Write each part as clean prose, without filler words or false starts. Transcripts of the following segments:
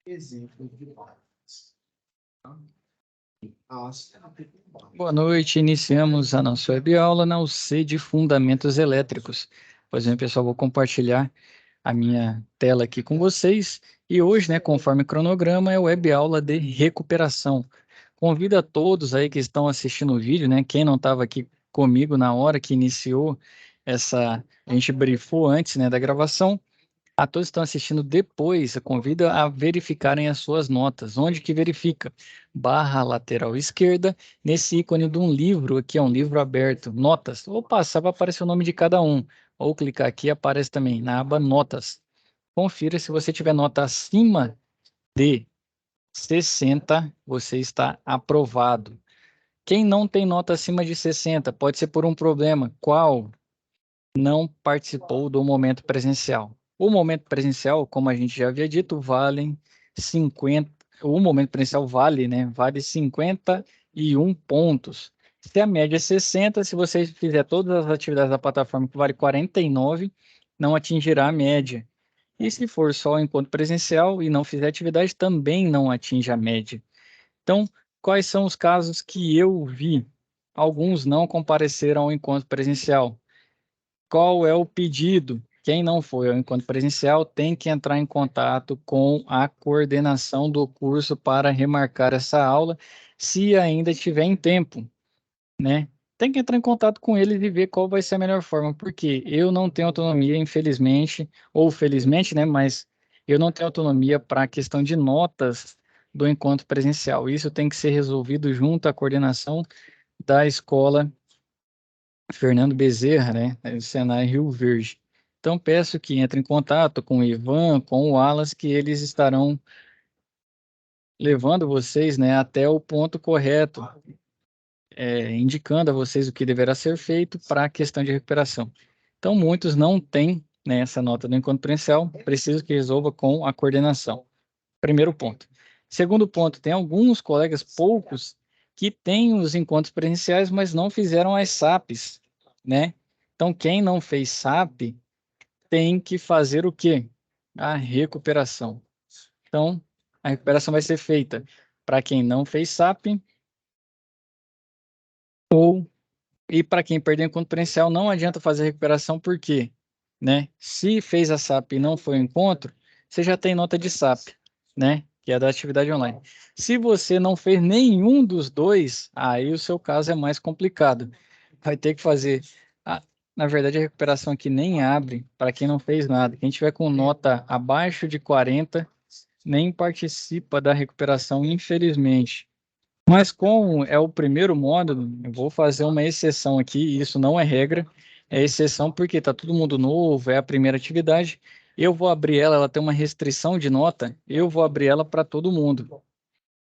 Exemplo de palavras. Boa noite, iniciamos a nossa web-aula na UC de Fundamentos Elétricos. Pois bem, pessoal, vou compartilhar a minha tela aqui com vocês. E hoje, né, conforme o cronograma, é web-aula de recuperação. Convido a todos aí que estão assistindo o vídeo, né, quem não estava aqui comigo na hora que iniciou a gente briefou antes, né, da gravação. A todos que estão assistindo depois, eu convido a verificarem as suas notas. Onde que verifica? Barra lateral esquerda, nesse ícone de um livro, aqui é um livro aberto, notas. Ou passar vai aparecer o nome de cada um. Ou clicar aqui, aparece também na aba notas. Confira se você tiver nota acima de 60, você está aprovado. Quem não tem nota acima de 60, pode ser por um problema. Qual? Não participou do momento presencial. O momento presencial, como a gente já havia dito, vale 50. O momento presencial vale, né? Vale 51 pontos. Se a média é 60, se você fizer todas as atividades da plataforma que vale 49, não atingirá a média. E se for só o encontro presencial e não fizer atividade, também não atinge a média. Então, quais são os casos que eu vi? Alguns não compareceram ao encontro presencial. Qual é o pedido? Quem não foi ao encontro presencial tem que entrar em contato com a coordenação do curso para remarcar essa aula, se ainda tiver em tempo, né? Tem que entrar em contato com eles e ver qual vai ser a melhor forma, porque eu não tenho autonomia, infelizmente, ou felizmente, né? Mas eu não tenho autonomia para a questão de notas do encontro presencial. Isso tem que ser resolvido junto à coordenação da escola Fernando Bezerra, né, do Senai Rio Verde. Então, peço que entre em contato com o Ivan, com o Wallace, que eles estarão levando vocês, né, até o ponto correto, indicando a vocês o que deverá ser feito para a questão de recuperação. Então, muitos não têm, né, essa nota do encontro presencial, preciso que resolva com a coordenação. Primeiro ponto. Segundo ponto, tem alguns colegas, poucos, que têm os encontros presenciais, mas não fizeram as SAPs, né? Então, quem não fez SAP tem que fazer o quê? A recuperação. Então, a recuperação vai ser feita para quem não fez SAP e para quem perdeu o encontro presencial, não adianta fazer a recuperação, por quê? Né? Se fez a SAP e não foi ao encontro, você já tem nota de SAP, né? Que é da atividade online. Se você não fez nenhum dos dois, aí o seu caso é mais complicado. Vai ter que fazer. Na verdade, a recuperação aqui nem abre para quem não fez nada. Quem tiver com nota abaixo de 40, nem participa da recuperação, infelizmente. Mas como é o primeiro módulo, eu vou fazer uma exceção aqui, isso não é regra, é exceção porque está todo mundo novo, é a primeira atividade. Eu vou abrir ela, ela tem uma restrição de nota, eu vou abrir ela para todo mundo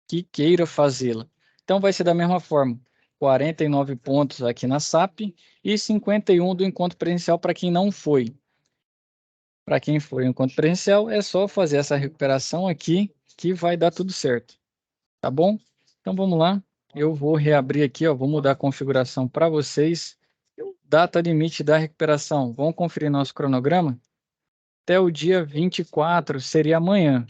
que queira fazê-la. Então vai ser da mesma forma, 49 pontos aqui na SAP e 51 do encontro presencial para quem não foi. Para quem foi no encontro presencial, é só fazer essa recuperação aqui que vai dar tudo certo, tá bom? Então vamos lá. Eu vou reabrir aqui, ó, vou mudar a configuração para vocês. Data limite da recuperação. Vamos conferir nosso cronograma? Até o dia 24, seria amanhã.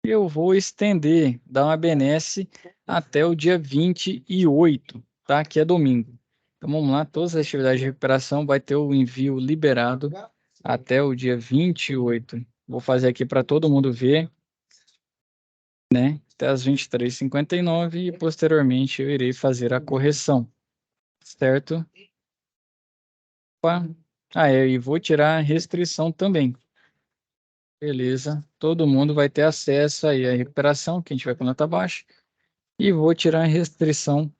Eu vou estender, dar uma benesse até o dia 28, tá? Que é domingo. Então vamos lá, todas as atividades de recuperação vai ter o envio liberado até o dia 28. Vou fazer aqui para todo mundo ver, né? Até as 23h59 e posteriormente eu irei fazer a correção, certo? Opa. E vou tirar a restrição também. Beleza, todo mundo vai ter acesso aí à recuperação, quem tiver com nota baixa. E vou tirar a restrição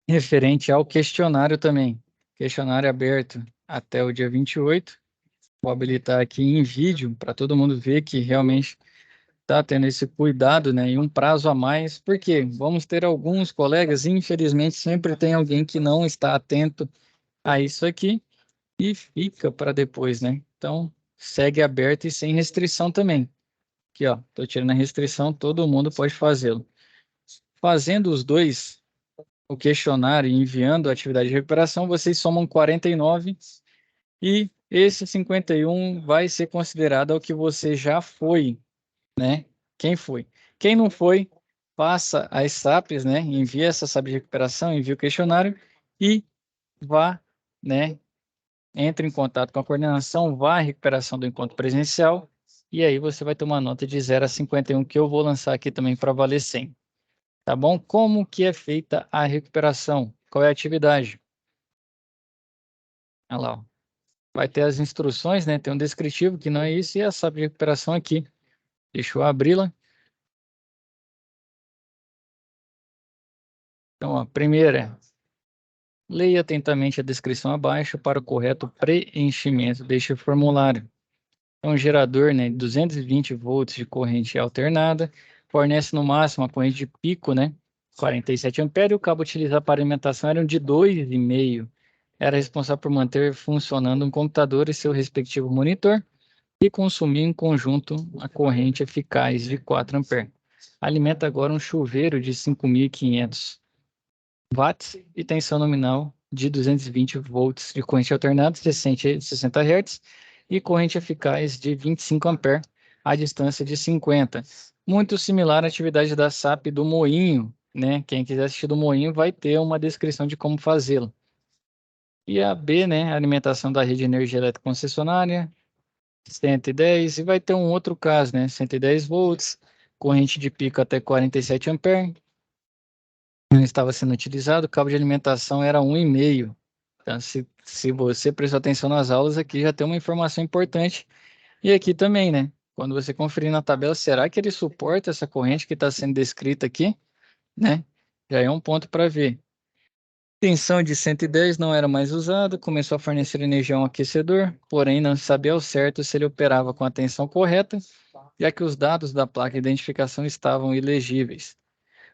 referente ao questionário também. Questionário aberto até o dia 28. Vou habilitar aqui em vídeo para todo mundo ver que realmente está tendo esse cuidado, né, e um prazo a mais, porque vamos ter alguns colegas, infelizmente, sempre tem alguém que não está atento a isso aqui e fica para depois, né? Então, segue aberto e sem restrição também. Aqui, ó, estou tirando a restrição, todo mundo pode fazê-lo. Fazendo os dois, o questionário e enviando a atividade de recuperação, vocês somam 49 e esse 51 vai ser considerado o que você já foi, né? Quem foi? Quem não foi, faça as SAPs, né? Envie essa SAP de recuperação, envie o questionário e vá, né? Entre em contato com a coordenação, vá à recuperação do encontro presencial e aí você vai ter uma nota de 0 a 51 que eu vou lançar aqui também para valer 100. Tá bom? Como que é feita a recuperação? Qual é a atividade? Olha lá, ó. Vai ter as instruções, né? Tem um descritivo que não é isso e a SAP de recuperação aqui. Deixa eu abri-la. Então, a primeira, leia atentamente a descrição abaixo para o correto preenchimento deste formulário. É um gerador, né, de 220 volts de corrente alternada, fornece no máximo a corrente de pico, né, 47 amperes, e o cabo utilizado para alimentação era um de 2,5. Era responsável por manter funcionando um computador e seu respectivo monitor e consumir em conjunto a corrente eficaz de 4 amperes. Alimenta agora um chuveiro de 5.500 watts e tensão nominal de 220 volts de corrente alternada, 60 Hz, e corrente eficaz de 25 amperes à distância de 50. Muito similar à atividade da SAP do moinho, né? Quem quiser assistir do moinho vai ter uma descrição de como fazê-lo. E a B, né? Alimentação da rede de energia elétrica concessionária, 110, e vai ter um outro caso, né? 110 volts, corrente de pico até 47 amperes, não estava sendo utilizado, o cabo de alimentação era 1,5. Então, se você prestou atenção nas aulas, aqui já tem uma informação importante. E aqui também, né? Quando você conferir na tabela, será que ele suporta essa corrente que está sendo descrita aqui? Né? Já é um ponto para ver. Tensão de 110 não era mais usada, começou a fornecer energia a um aquecedor, porém não se sabia ao certo se ele operava com a tensão correta, já que os dados da placa de identificação estavam ilegíveis.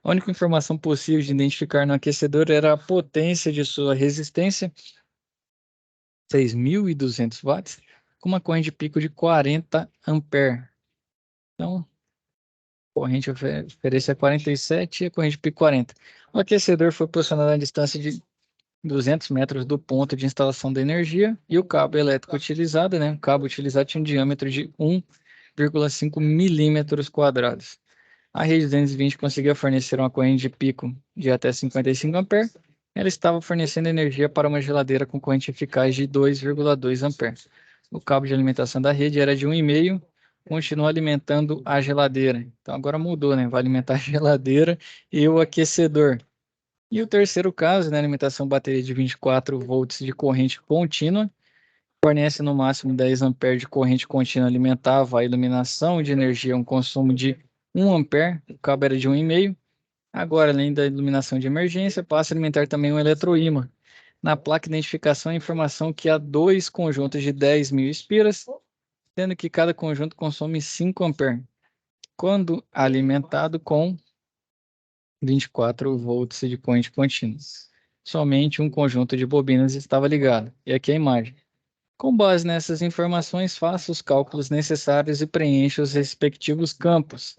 A única informação possível de identificar no aquecedor era a potência de sua resistência, 6.200 watts, com uma corrente de pico de 40 amperes. Então, a corrente oferece a 47 e a corrente de pico 40. O aquecedor foi posicionado a distância de 200 metros do ponto de instalação da energia e o cabo elétrico utilizado, né? O cabo utilizado tinha um diâmetro de 1,5 milímetros quadrados. A rede 220 conseguia fornecer uma corrente de pico de até 55 amperes. Ela estava fornecendo energia para uma geladeira com corrente eficaz de 2,2 amperes. O cabo de alimentação da rede era de 1,5, continua alimentando a geladeira. Então agora mudou, né? Vai alimentar a geladeira e o aquecedor. E o terceiro caso, né? Alimentação bateria de 24 volts de corrente contínua. Fornece no máximo 10 amperes de corrente contínua, alimentava a iluminação de energia, um consumo de 1 ampere, o cabo era de 1,5. Agora, além da iluminação de emergência, passa a alimentar também um eletroímã. Na placa de identificação, a informação que há dois conjuntos de 10.000 espiras, sendo que cada conjunto consome 5 amperes, quando alimentado com 24 volts de corrente contínua. Somente um conjunto de bobinas estava ligado. E aqui a imagem. Com base nessas informações, faça os cálculos necessários e preencha os respectivos campos.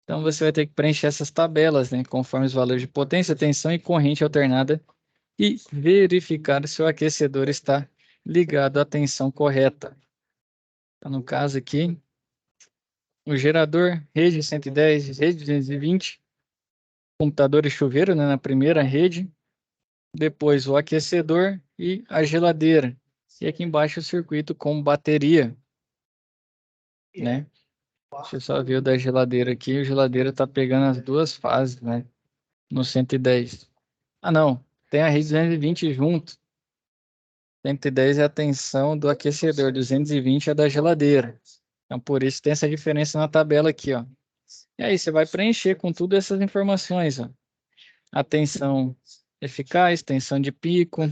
Então, você vai ter que preencher essas tabelas, né, conforme os valores de potência, tensão e corrente alternada e verificar se o aquecedor está ligado à tensão correta. Então, no caso aqui, o gerador, rede 110, rede 220, computador e chuveiro, né, na primeira rede, depois o aquecedor e a geladeira. E aqui embaixo o circuito com bateria, né? Deixa eu só ver o da geladeira aqui. A geladeira tá pegando as duas fases, né? No 110. Ah, não. Tem a rede 220 junto. 110 é a tensão do aquecedor, 220 é da geladeira. Então, por isso tem essa diferença na tabela aqui, ó. E aí, você vai preencher com tudo essas informações, ó. A tensão eficaz, tensão de pico,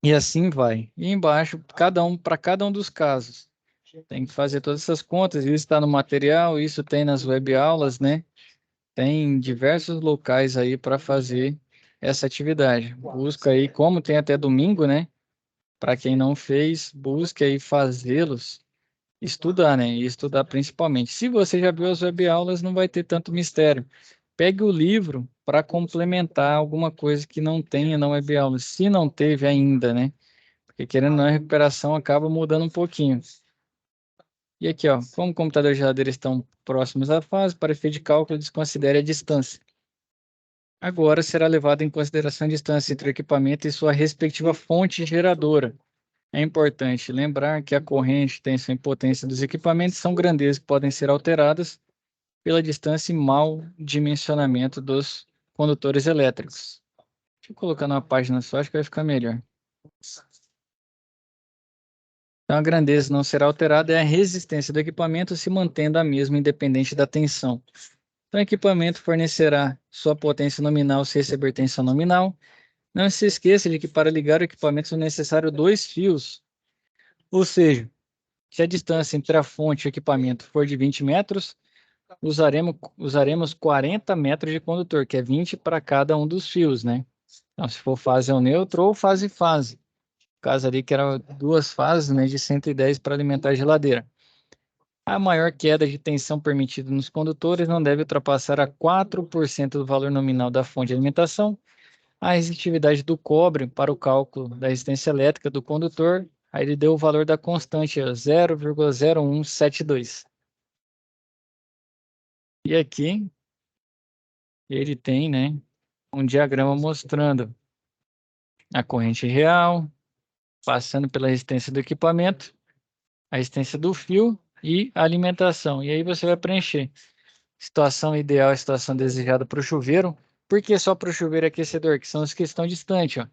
e assim vai. E embaixo, para cada um dos casos. Tem que fazer todas essas contas, isso está no material, isso tem nas web aulas, né? Tem diversos locais aí para fazer essa atividade. Busca aí, como tem até domingo, né? Para quem não fez, busque aí fazê-los, estudar, né? E estudar principalmente. Se você já viu as web aulas, não vai ter tanto mistério. Pegue o livro para complementar alguma coisa que não tenha na web aula, se não teve ainda, né? Porque querendo ou não, a recuperação acaba mudando um pouquinho. E aqui, ó, como o computador e a geladeira estão próximos à fase, para efeito de cálculo, desconsidere a distância. Agora será levado em consideração a distância entre o equipamento e sua respectiva fonte geradora. É importante lembrar que a corrente, tensão e potência dos equipamentos são grandezas que podem ser alteradas pela distância e mau dimensionamento dos condutores elétricos. Deixa eu colocar numa página só, acho que vai ficar melhor. Então, a grandeza não será alterada é a resistência do equipamento se mantendo a mesma independente da tensão. Então, o equipamento fornecerá sua potência nominal se receber tensão nominal. Não se esqueça de que para ligar o equipamento são necessários 2 fios. Ou seja, se a distância entre a fonte e o equipamento for de 20 metros, usaremos 40 metros de condutor, que é 20 para cada um dos fios, né? Então, se for fase ao neutro ou fase-fase. No caso ali que era 2 fases, né, de 110 para alimentar a geladeira. A maior queda de tensão permitida nos condutores não deve ultrapassar a 4% do valor nominal da fonte de alimentação. A resistitividade do cobre para o cálculo da resistência elétrica do condutor, aí ele deu o valor da constante, 0,0172. E aqui ele tem, né, um diagrama mostrando a corrente real, passando pela resistência do equipamento, a resistência do fio e a alimentação. E aí você vai preencher. Situação ideal, a situação desejada para o chuveiro. Por que só para o chuveiro e aquecedor? Que são os que estão distantes, ó.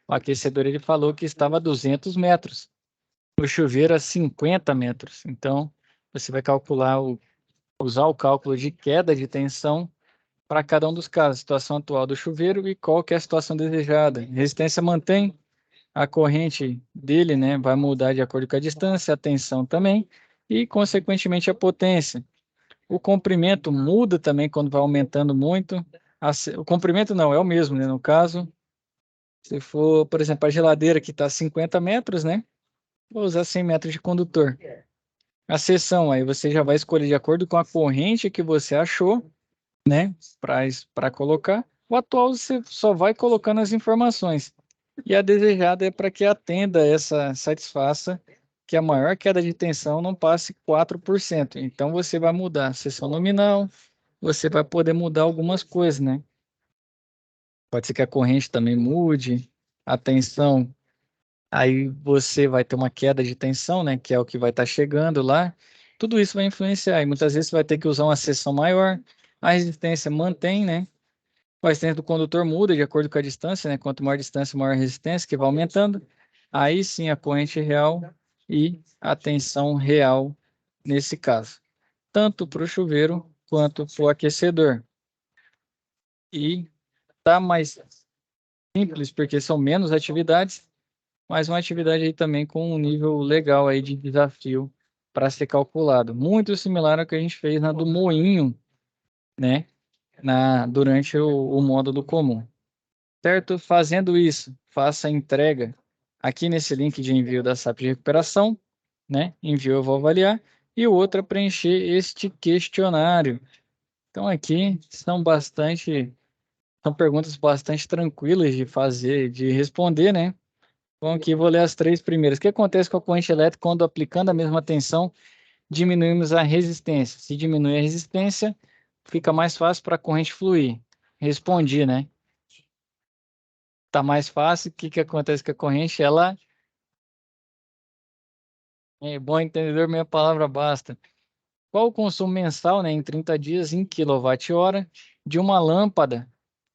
O aquecedor ele falou que estava a 200 metros. O chuveiro a 50 metros. Então, você vai calcular, usar o cálculo de queda de tensão para cada um dos casos. Situação atual do chuveiro e qual que é a situação desejada. Resistência mantém, a corrente dele, né, vai mudar de acordo com a distância, a tensão também e, consequentemente, a potência. O comprimento muda também quando vai aumentando muito. O comprimento não, é o mesmo, né? No caso, se for, por exemplo, a geladeira que está a 50 metros, né? Vou usar 100 metros de condutor. A seção, aí você já vai escolher de acordo com a corrente que você achou, né? Para colocar. O atual você só vai colocando as informações. E a desejada é para que atenda satisfaça que a maior queda de tensão não passe 4%. Então você vai mudar a seção nominal, você vai poder mudar algumas coisas, né? Pode ser que a corrente também mude, a tensão, aí você vai ter uma queda de tensão, né? Que é o que vai estar chegando lá. Tudo isso vai influenciar, e muitas vezes você vai ter que usar uma seção maior, a resistência mantém, né? A resistência do condutor muda de acordo com a distância, né? Quanto maior a distância, maior a resistência, que vai aumentando. Aí sim a corrente real e a tensão real nesse caso. Tanto para o chuveiro quanto para o aquecedor. E tá mais simples porque são menos atividades, mas uma atividade aí também com um nível legal aí de desafio para ser calculado. Muito similar ao que a gente fez na do moinho, né? Durante o módulo comum. Certo? Fazendo isso, faça a entrega aqui nesse link de envio da SAP de recuperação, né? Envio eu vou avaliar. E o outro é preencher este questionário. Então aqui são perguntas bastante tranquilas de fazer, de responder, né? Então aqui vou ler as 3 primeiras. O que acontece com a corrente elétrica quando aplicando a mesma tensão, diminuímos a resistência? Se diminui a resistência, fica mais fácil para a corrente fluir. Respondi, né? Tá mais fácil. O que que acontece com a corrente? Ela é bom entendedor, minha palavra basta. Qual o consumo mensal, né, em 30 dias em quilowatt-hora de uma lâmpada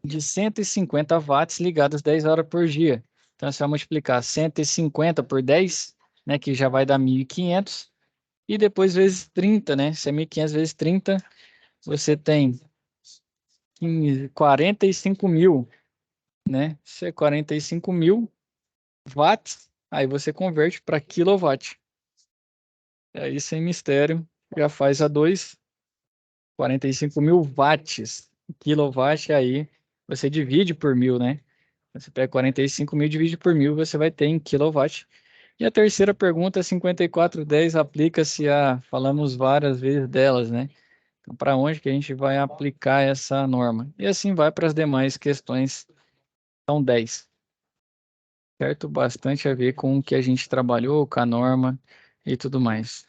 de 150 watts ligadas 10 horas por dia? Então, você vai multiplicar 150 por 10, né, que já vai dar 1.500, e depois vezes 30, né? Se é 1.500 vezes 30, você tem 45 mil, né? Se é 45 mil watts, aí você converte para quilowatt. Aí, sem mistério, já faz a 45 mil watts. Quilowatt, aí você divide por 1.000, né? Você pega 45 mil, divide por 1.000, você vai ter em quilowatt. E a terceira pergunta, 5410, aplica-se a... Falamos várias vezes delas, né? Então, para onde que a gente vai aplicar essa norma? E assim vai para as demais questões. São 10. certo? Bastante a ver com o que a gente trabalhou, com a norma e tudo mais.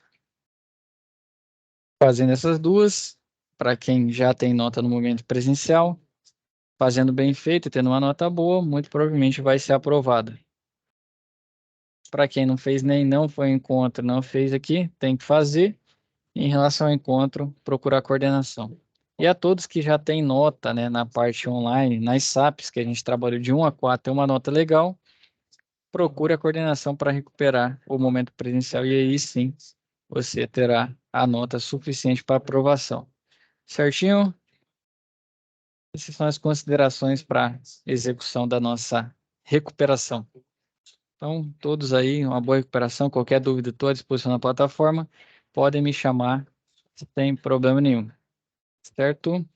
Fazendo essas duas, para quem já tem nota no momento presencial, fazendo bem feito e tendo uma nota boa, muito provavelmente vai ser aprovada. Para quem não fez nem não foi ao encontro, não fez aqui, tem que fazer. Em relação ao encontro, procurar coordenação. E a todos que já têm nota, né, na parte online, nas SAPs, que a gente trabalhou de 1 a 4, tem uma nota legal, procure a coordenação para recuperar o momento presencial e aí sim você terá a nota suficiente para aprovação. Certinho? Essas são as considerações para execução da nossa recuperação. Então, todos aí, uma boa recuperação. Qualquer dúvida, estou à disposição na plataforma. Podem me chamar sem problema nenhum. Certo?